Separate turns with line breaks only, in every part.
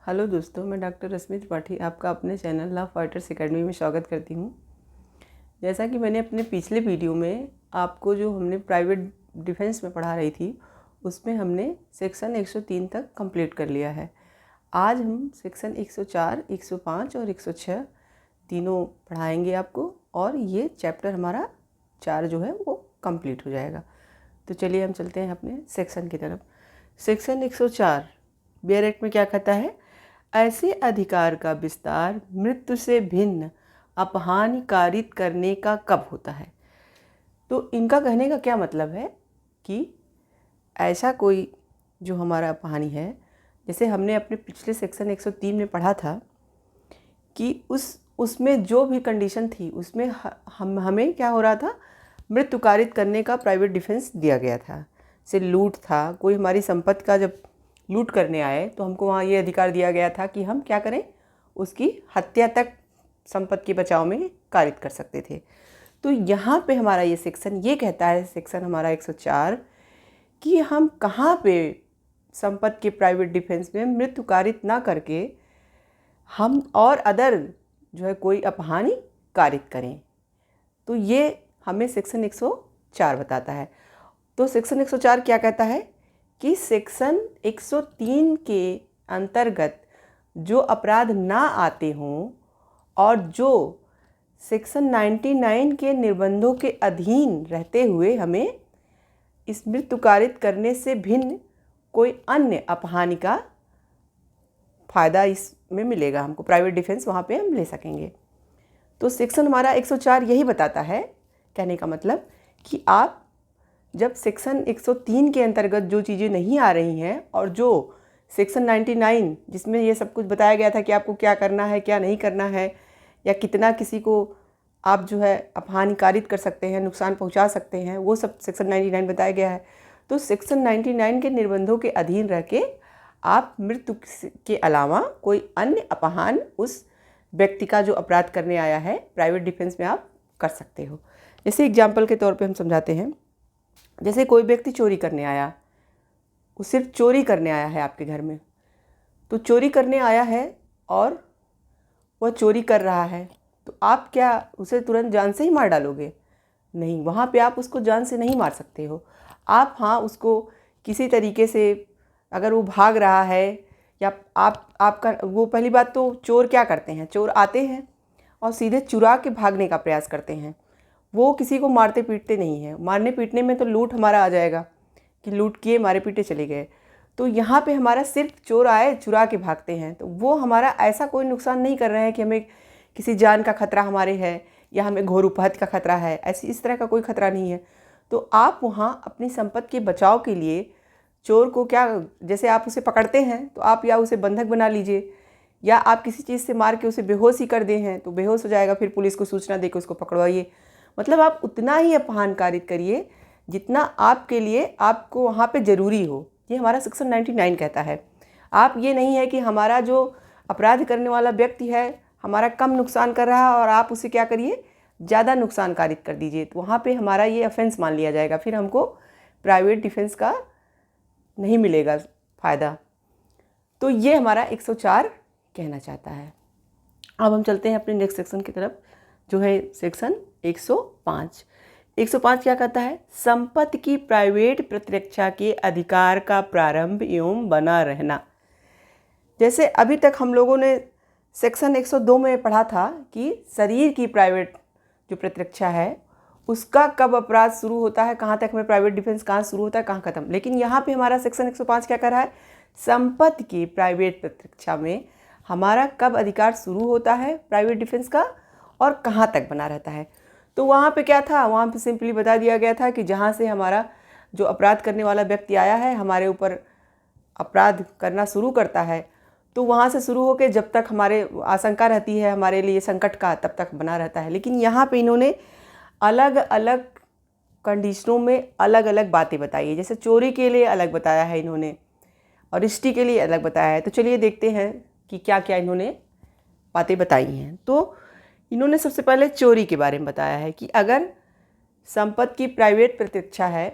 Hello दोस्तों, मैं doctor रश्मि त्रिपाठी आपका अपने चैनल लव फाइटर्स एकेडमी में स्वागत करती हूँ। जैसा कि मैंने अपने पिछले वीडियो में आपको जो हमने प्राइवेट डिफेंस में पढ़ा रही थी, उसमें हमने सेक्शन 103 तक कंप्लीट कर लिया है। आज हम सेक्शन 104, 105 और 106 तीनों पढ़ाएंगे आपको, और ये चैप्टर हमारा 4 जो है वो कंप्लीट हो जाएगा। तो चलिए हम चलते हैं अपने सेक्शन की तरफ। सेक्शन 104 बियर एक्ट में क्या कहता है? ऐसे अधिकार का विस्तार मृत्यु से भिन्न अपहानि कारित करने का कब होता है? तो इनका कहने का क्या मतलब है कि ऐसा कोई जो हमारा अपहानि है, जैसे हमने अपने पिछले सेक्शन 103 में पढ़ा था कि उसमें जो भी कंडीशन थी उसमें हमें क्या हो रहा था, मृत्यु कारित करने का प्राइवेट डिफेंस दिया गया था। से लूट था, कोई हमारी संपत्ति का जब लूट करने आए तो हमको वहाँ ये अधिकार दिया गया था कि हम क्या करें, उसकी हत्या तक संपत्ति के बचाव में कारित कर सकते थे। तो यहाँ पे हमारा ये सेक्शन ये कहता है, सेक्शन हमारा 104, कि हम कहाँ पे संपत्ति के प्राइवेट डिफेंस में मृत्यु कारित ना करके हम और अदर जो है कोई अपहानि कारित करें। तो ये हमें सेक्शन 104 बताता है। तो सेक्शन 104 क्या कहता है कि सेक्शन 103 के अंतर्गत जो अपराध ना आते हों और जो सेक्शन 99 के निर्बंधों के अधीन रहते हुए हमें इस मृत्यु कारित करने से भिन्न कोई अन्य अपहानि का फ़ायदा इसमें मिलेगा, हमको प्राइवेट डिफेंस वहाँ पे हम ले सकेंगे। तो सेक्शन हमारा 104 यही बताता है, कहने का मतलब कि आप जब सेक्शन 103 के अंतर्गत जो चीज़ें नहीं आ रही हैं और जो सेक्शन 99 जिसमें ये सब कुछ बताया गया था कि आपको क्या करना है, क्या नहीं करना है, या कितना किसी को आप जो है अपहानि कारित कर सकते हैं, नुकसान पहुंचा सकते हैं, वो सब सेक्शन 99 बताया गया है। तो सेक्शन 99 के निर्बंधों के अधीन रह के आप मृत्यु के अलावा कोई अन्य अपहान उस व्यक्ति का जो अपराध करने आया है प्राइवेट डिफेंस में आप कर सकते हो। जैसे एग्जाम्पल के तौर पे हम समझाते हैं। जैसे कोई व्यक्ति चोरी करने आया, वो सिर्फ चोरी करने आया है आपके घर में, तो चोरी करने आया है और वह चोरी कर रहा है, तो आप क्या उसे तुरंत जान से ही मार डालोगे? नहीं, वहाँ पे आप उसको जान से नहीं मार सकते हो। आप हाँ उसको किसी तरीके से, अगर वो भाग रहा है या आपका वो, पहली बात तो चोर क्या करते हैं, चोर आते हैं और सीधे चुरा के भागने का प्रयास करते हैं। वो किसी को मारते पीटते नहीं हैं। मारने पीटने में तो लूट हमारा आ जाएगा कि लूट किए, मारे पीटे चले गए। तो यहाँ पे हमारा सिर्फ चोर आए, चुरा के भागते हैं, तो वो हमारा ऐसा कोई नुकसान नहीं कर रहे हैं कि हमें किसी जान का खतरा हमारे है या हमें घोर उपहत का खतरा है, ऐसी इस तरह का कोई खतरा नहीं है। तो आप वहाँ अपनी संपत्ति के बचाव के लिए चोर को क्या, जैसे आप उसे पकड़ते हैं तो आप या उसे बंधक बना लीजिए, या आप किसी चीज़ से मार के उसे बेहोश ही कर दे हैं तो बेहोश हो जाएगा, फिर पुलिस को सूचना दे के उसको पकड़वाइए। मतलब आप उतना ही अपहान कारित करिए जितना आपके लिए आपको वहाँ पे ज़रूरी हो। ये हमारा सेक्शन 99 कहता है। आप ये नहीं है कि हमारा जो अपराध करने वाला व्यक्ति है हमारा कम नुकसान कर रहा है और आप उसे क्या करिए, ज़्यादा नुकसान कारित कर दीजिए, तो वहाँ पे हमारा ये ऑफेंस मान लिया जाएगा, फिर हमको प्राइवेट डिफेंस का नहीं मिलेगा फ़ायदा। तो ये हमारा 104 कहना चाहता है। अब हम चलते हैं अपने नेक्स्ट सेक्शन की तरफ, जो है सेक्शन 105। 105 क्या कहता है? संपत्ति की प्राइवेट प्रतिरक्षा के अधिकार का प्रारंभ एवं बना रहना। जैसे अभी तक हम लोगों ने सेक्शन 102 में पढ़ा था कि शरीर की प्राइवेट जो प्रतिरक्षा है उसका कब अपराध शुरू होता है, कहाँ तक हमें प्राइवेट डिफेंस कहाँ शुरू होता है, कहाँ खत्म। लेकिन यहाँ पे हमारा सेक्शन 105 क्या कर रहा है? संपत्ति की प्राइवेट प्रतिरक्षा में हमारा कब अधिकार शुरू होता है प्राइवेट डिफेंस का और कहाँ तक बना रहता है। तो वहाँ पे क्या था, वहाँ पे सिंपली बता दिया गया था कि जहाँ से हमारा जो अपराध करने वाला व्यक्ति आया है हमारे ऊपर अपराध करना शुरू करता है, तो वहाँ से शुरू होकर जब तक हमारे आशंका रहती है हमारे लिए संकट का, तब तक बना रहता है। लेकिन यहाँ पे इन्होंने अलग अलग कंडीशनों में अलग अलग बातें बताई है। जैसे चोरी के लिए अलग बताया है इन्होंने और रिश्ती के लिए अलग बताया है। तो चलिए देखते हैं कि क्या क्या इन्होंने बातें बताई हैं। तो इन्होंने सबसे पहले चोरी के बारे में बताया है कि अगर संपत्ति की प्राइवेट प्रतिरक्षा है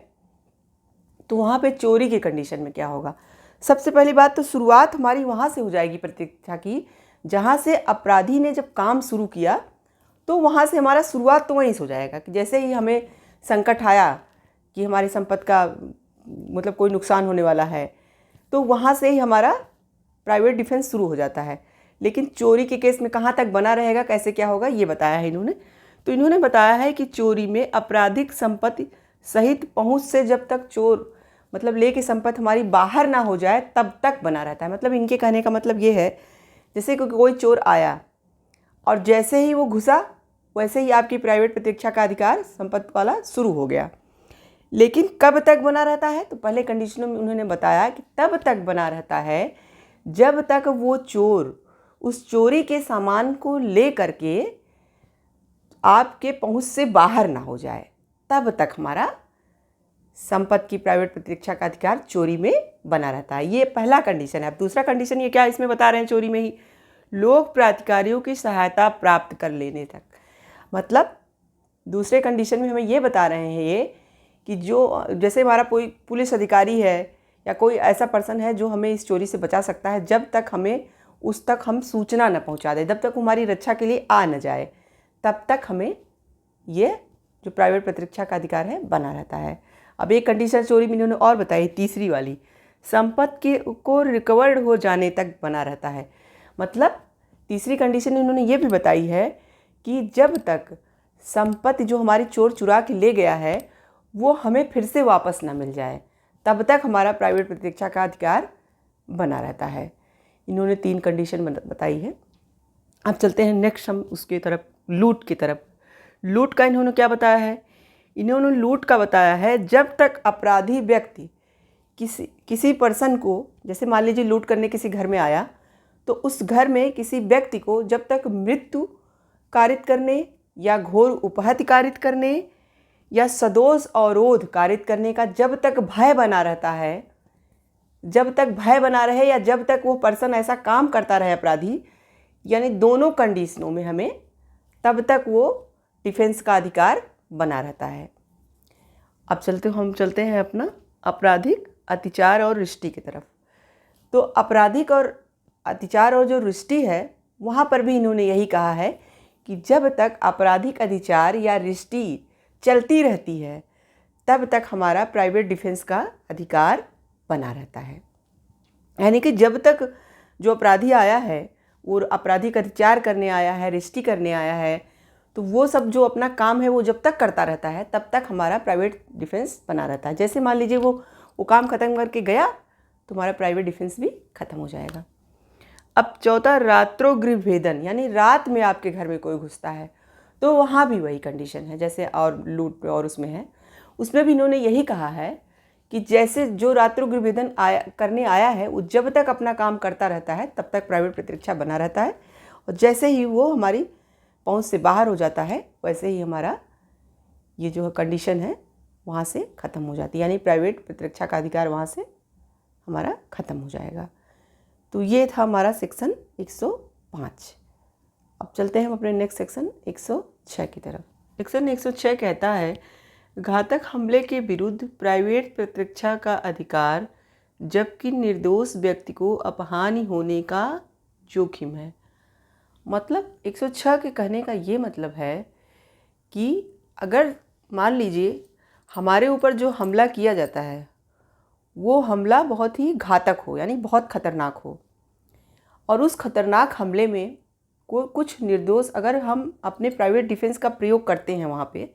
तो वहाँ पे चोरी की कंडीशन में क्या होगा। सबसे पहली बात तो शुरुआत हमारी वहाँ से हो जाएगी प्रतीक्षा की, जहाँ से अपराधी ने जब काम शुरू किया तो वहाँ से हमारा शुरुआत तो वहीं से हो जाएगा कि जैसे ही हमें संकट आया कि हमारी संपत्ति का मतलब कोई नुकसान होने वाला है, तो वहाँ से ही हमारा प्राइवेट डिफेंस शुरू हो जाता है। लेकिन चोरी के केस में कहाँ तक बना रहेगा, कैसे क्या होगा, ये बताया है इन्होंने। तो इन्होंने बताया है कि चोरी में आपराधिक संपत्ति सहित पहुँच से जब तक चोर मतलब लेके संपत्ति हमारी बाहर ना हो जाए तब तक बना रहता है। मतलब इनके कहने का मतलब ये है, जैसे कि कोई चोर आया और जैसे ही वो घुसा वैसे ही आपकी प्राइवेट प्रतीक्षा का अधिकार संपत्ति वाला शुरू हो गया। लेकिन कब तक बना रहता है, तो पहले कंडीशनों में उन्होंने बताया कि तब तक बना रहता है जब तक वो चोर उस चोरी के सामान को ले करके आपके पहुंच से बाहर ना हो जाए, तब तक हमारा संपत्ति की प्राइवेट प्रतीक्षा का अधिकार चोरी में बना रहता है। ये पहला कंडीशन है। अब दूसरा कंडीशन ये क्या इसमें बता रहे हैं, चोरी में ही लोक प्राधिकारियों की सहायता प्राप्त कर लेने तक। मतलब दूसरे कंडीशन में हमें ये बता रहे हैं ये कि जो जैसे हमारा कोई पुलिस अधिकारी है या कोई ऐसा पर्सन है जो हमें इस चोरी से बचा सकता है, जब तक हमें उस तक हम सूचना न पहुंचा दें, जब तक हमारी रक्षा के लिए आ न जाए, तब तक हमें ये जो प्राइवेट प्रतीक्षा का अधिकार है बना रहता है। अब एक कंडीशन चोरी में इन्होंने और बताई, तीसरी वाली, संपत्ति को रिकवर्ड हो जाने तक बना रहता है। मतलब तीसरी कंडीशन इन्होंने ये भी बताई है कि जब तक संपत्ति जो हमारी चोर चुरा के ले गया है वो हमें फिर से वापस ना मिल जाए, तब तक हमारा प्राइवेट प्रतीक्षा का अधिकार बना रहता है। इन्होंने 3 कंडीशन बताई है। अब चलते हैं नेक्स्ट हम उसके तरफ, लूट की तरफ। लूट का इन्होंने क्या बताया है, इन्होंने लूट का बताया है जब तक अपराधी व्यक्ति किसी पर्सन को, जैसे मान लीजिए लूट करने किसी घर में आया, तो उस घर में किसी व्यक्ति को जब तक मृत्यु कारित करने या घोर उपहत्य कारित करने या सदोष अवरोध कारित करने का जब तक भय बना रहता है, जब तक भय बना रहे या जब तक वो पर्सन ऐसा काम करता रहे अपराधी, यानी दोनों कंडीशनों में हमें तब तक वो डिफेंस का अधिकार बना रहता है। अब हम चलते हैं अपना आपराधिक अत्याचार और रिष्टि की तरफ। तो आपराधिक और अत्याचार और जो रिष्टि है वहाँ पर भी इन्होंने यही कहा है कि जब तक आपराधिक अधिचार या रिष्टि चलती रहती है तब तक हमारा प्राइवेट डिफेंस का अधिकार बना रहता है। यानी कि जब तक जो अपराधी आया है वो आपराधिक अत्याचार करने आया है, रिष्टि करने आया है, तो वो सब जो अपना काम है वो जब तक करता रहता है तब तक हमारा प्राइवेट डिफेंस बना रहता है। जैसे मान लीजिए वो काम ख़त्म करके गया तो हमारा प्राइवेट डिफेंस भी ख़त्म हो जाएगा। अब चौथा, रात्रोगृह भेदन, यानी रात में आपके घर में कोई घुसता है तो वहाँ भी वही कंडीशन है जैसे और लूट और उसमें है। उसमें भी इन्होंने यही कहा है कि जैसे जो रात्रोगृह भेदन करने आया है वो जब तक अपना काम करता रहता है तब तक प्राइवेट प्रतीक्षा बना रहता है, और जैसे ही वो हमारी पहुंच से बाहर हो जाता है वैसे ही हमारा ये जो कंडीशन है वहाँ से ख़त्म हो जाती है, यानी प्राइवेट प्रतीक्षा का अधिकार वहाँ से हमारा ख़त्म हो जाएगा। तो ये था हमारा सेक्शन 105। अब चलते हैं हम अपने नेक्स्ट सेक्शन 106 की तरफ। सेक्शन 106 कहता है, घातक हमले के विरुद्ध प्राइवेट प्रतीक्षा का अधिकार जबकि निर्दोष व्यक्ति को अपहानि होने का जोखिम है। मतलब 106 के कहने का ये मतलब है कि अगर मान लीजिए हमारे ऊपर जो हमला किया जाता है वो हमला बहुत ही घातक हो, यानी बहुत ख़तरनाक हो, और उस खतरनाक हमले में कुछ निर्दोष, अगर हम अपने प्राइवेट डिफेंस का प्रयोग करते हैं वहाँ पे,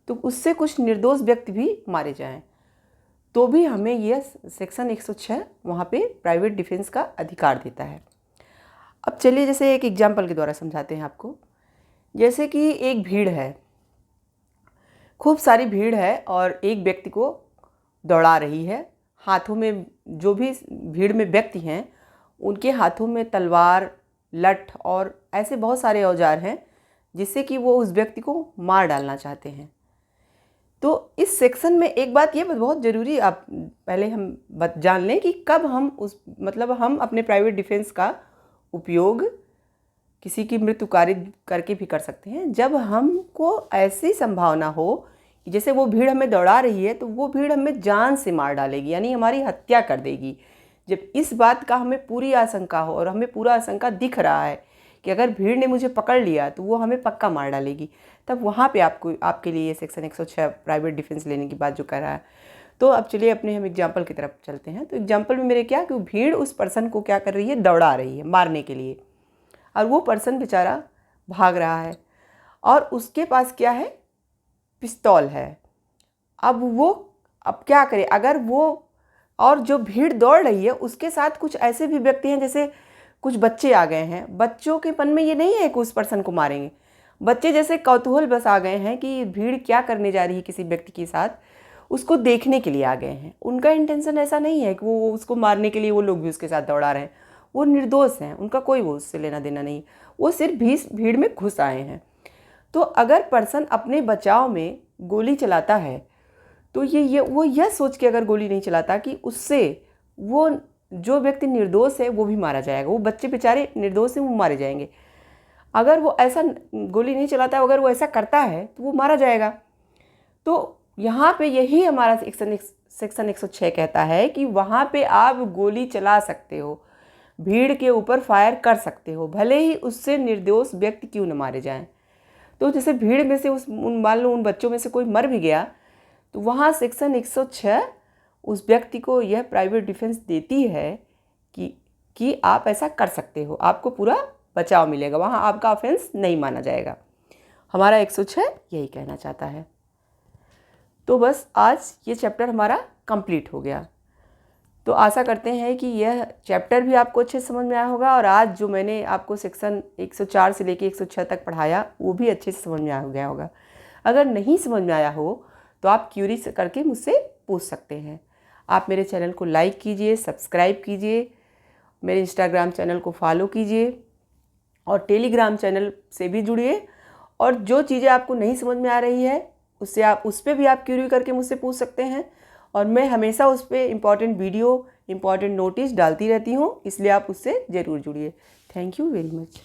तो उससे कुछ निर्दोष व्यक्ति भी मारे जाएं, तो भी हमें यह सेक्शन 106 वहाँ पे प्राइवेट डिफेंस का अधिकार देता है। अब चलिए जैसे एक एग्जाम्पल के द्वारा समझाते हैं आपको। जैसे कि एक भीड़ है, खूब सारी भीड़ है और एक व्यक्ति को दौड़ा रही है। हाथों में जो भी भीड़ में व्यक्ति हैं उनके हाथों में तलवार, लठ और ऐसे बहुत सारे औजार हैं जिससे कि वो उस व्यक्ति को मार डालना चाहते हैं। तो इस सेक्शन में एक बात ये बहुत ज़रूरी आप पहले हम जान लें कि कब हम हम अपने प्राइवेट डिफेंस का उपयोग किसी की मृत्यु कारित करके भी कर सकते हैं, जब हमको ऐसी संभावना हो कि जैसे वो भीड़ हमें दौड़ा रही है तो वो भीड़ हमें जान से मार डालेगी, यानी हमारी हत्या कर देगी, जब इस बात का हमें पूरी आशंका हो और हमें पूरा आशंका दिख रहा है कि अगर भीड़ ने मुझे पकड़ लिया तो वो हमें पक्का मार डालेगी, तब वहाँ पे आपको आपके लिए ये सेक्शन 106 प्राइवेट डिफेंस लेने की बात जो कर रहा है। तो अब चलिए अपने हम एग्जाम्पल की तरफ चलते हैं। तो एग्जाम्पल में मेरे क्या कि भीड़ उस पर्सन को क्या कर रही है, दौड़ा रही है मारने के लिए, और वो पर्सन बेचारा भाग रहा है और उसके पास क्या है, पिस्तौल है। अब क्या करे, अगर वो और जो भीड़ दौड़ रही है उसके साथ कुछ ऐसे भी व्यक्ति हैं, जैसे कुछ बच्चे आ गए हैं। बच्चों के मन में ये नहीं है कि उस पर्सन को मारेंगे। बच्चे जैसे कौतूहल बस आ गए हैं कि भीड़ क्या करने जा रही है किसी व्यक्ति के साथ, उसको देखने के लिए आ गए हैं। उनका इंटेंशन ऐसा नहीं है कि वो उसको मारने के लिए वो लोग भी उसके साथ दौड़ा रहे हैं। वो निर्दोष हैं, उनका कोई वो उससे लेना देना नहीं, वो सिर्फ भीड़ में घुस आए हैं। तो अगर पर्सन अपने बचाव में गोली चलाता है तो वो यह सोच के अगर गोली नहीं चलाता कि उससे वो जो व्यक्ति निर्दोष है वो भी मारा जाएगा, वो बच्चे बेचारे निर्दोष हैं, वो मारे जाएंगे। अगर वो ऐसा गोली नहीं चलाता है, अगर वो ऐसा करता है तो वो मारा जाएगा। तो यहाँ पे यही हमारा सेक्शन 106 कहता है कि वहाँ पे आप गोली चला सकते हो, भीड़ के ऊपर फायर कर सकते हो, भले ही उससे निर्दोष व्यक्ति क्यों न मारे जाएं। तो जैसे भीड़ में से मान लो उन बच्चों में से कोई मर भी गया, तो वहाँ सेक्शन 106 उस व्यक्ति को यह प्राइवेट डिफेंस देती है कि आप ऐसा कर सकते हो, आपको पूरा बचाव मिलेगा, वहाँ आपका ऑफेंस नहीं माना जाएगा। हमारा 106 यही कहना चाहता है। तो बस आज ये चैप्टर हमारा कंप्लीट हो गया। तो आशा करते हैं कि यह चैप्टर भी आपको अच्छे से समझ में आया होगा, और आज जो मैंने आपको सेक्शन 104 से लेके 106 तक पढ़ाया वो भी अच्छे से समझ में आ गया होगा। अगर नहीं समझ में आया हो तो आप क्यूरी करके मुझसे पूछ सकते हैं। आप मेरे चैनल को लाइक कीजिए, सब्सक्राइब कीजिए, मेरे इंस्टाग्राम चैनल को फॉलो कीजिए और टेलीग्राम चैनल से भी जुड़िए। और जो चीज़ें आपको नहीं समझ में आ रही है उस पर भी आप क्यूरी करके मुझसे पूछ सकते हैं, और मैं हमेशा उस पर इम्पॉर्टेंट वीडियो, इम्पॉर्टेंट नोटिस डालती रहती हूँ, इसलिए आप उससे ज़रूर जुड़िए। Thank you very much.